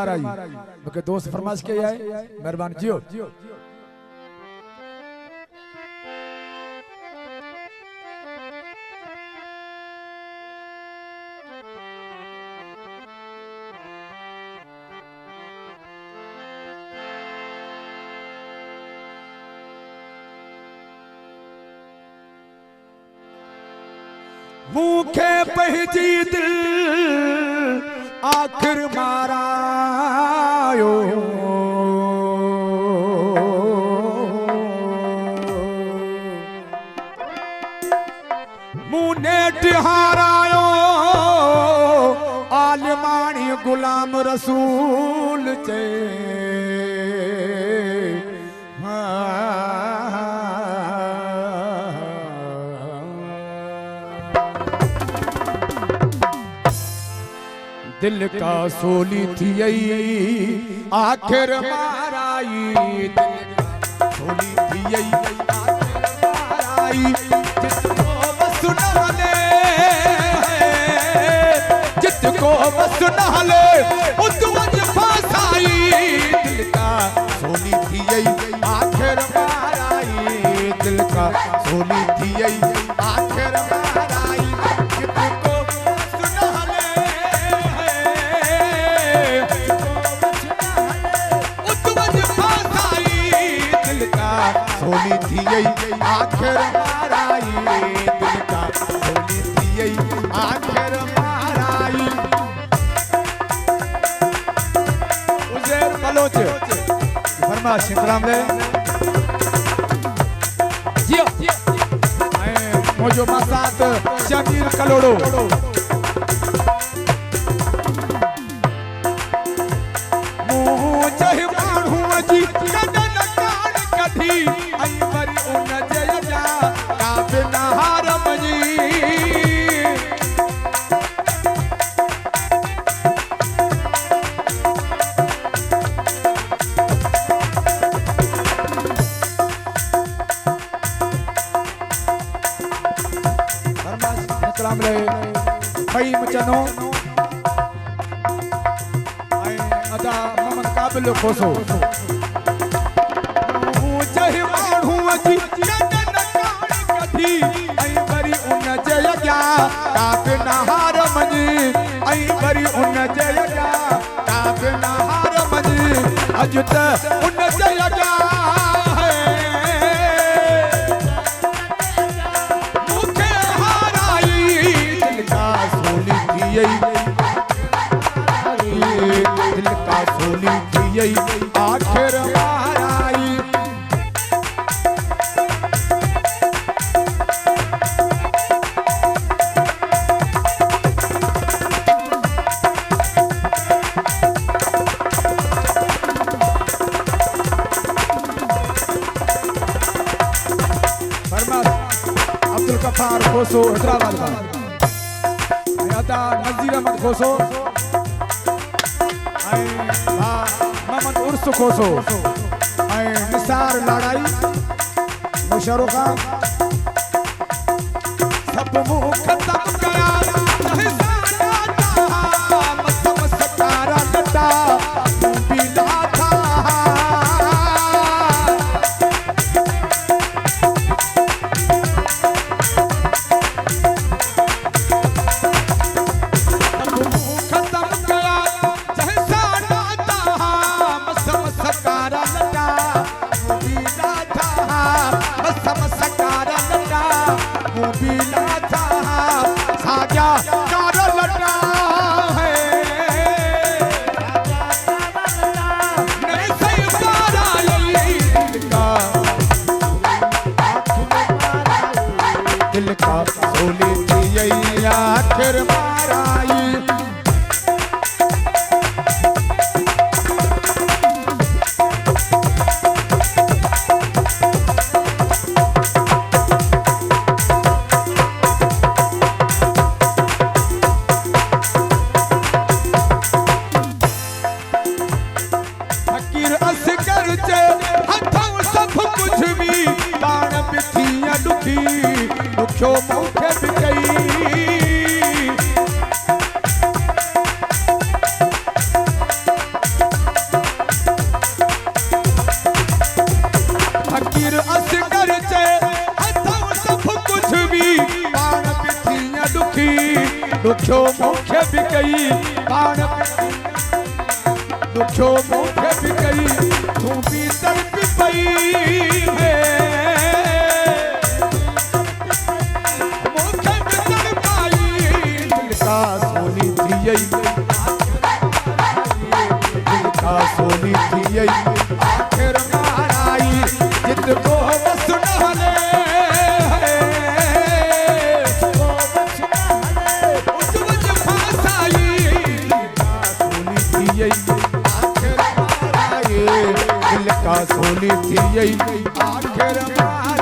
मूंखे दोस्त फरमाइश कई आहे महिरबानी जियो मूंखे पहजी दिल आखिर मारायो मुने टिहारायो आलमानी गुलाम रसूल चे दिल का सोली थी आखिर माराई दिल का सोली थी आखिर माराई जिसको बस नहले जिसको बस नहले उसको फसाई दिल का सोली थी आखिर माराई दिल का सोली थी आखिर माराई जिसको सोली थी आखिर माराई दिल का सोली थी आखिर माराई उज़ैर बलोच फरमाइश इंतजाम ले जियो मोजो मसात शमीर कलोड़ो मुझे माण्हू जी कदन कान कढी आई वरी उन जय जा काब नहार मजी सलाम ले भाई मचनो आई अदा मोहम्मद काबिल खोसो मुझे माण्हू जी कदन कान कढी आई वरी उन जय जा काब नहार मजी आई वरी उन जय जा काब नहार मजी अज त उन जय जा मुखे हाराई दिल का सोली थी दिल का सोली थी आखिर माराई अब्दुल गफ्फार खोसो हैदराबाद का अदा नज़ीर अहमद खोसो मोहम्मद उर्स खोसो निसार लाड़ाई मुशर्रफ खान सब मुँह खत्म कया सकारा लटा पीला था दिल का सोली थी आखिर माराई फकीर असगर जे हथों सब कुछ भी पाण बिथी दुखी दुखियो मूंखे बि कई दुखो मुखे भी कई बाण दुखो मुखे भी कई तू भी तड़प पई है मुखे भी तड़पाई दिल का सोनी थी दिल का सोनी थी आखिर माराई जित को सुनहले आखिर माराई दिल का सोनी थी आखिर माराई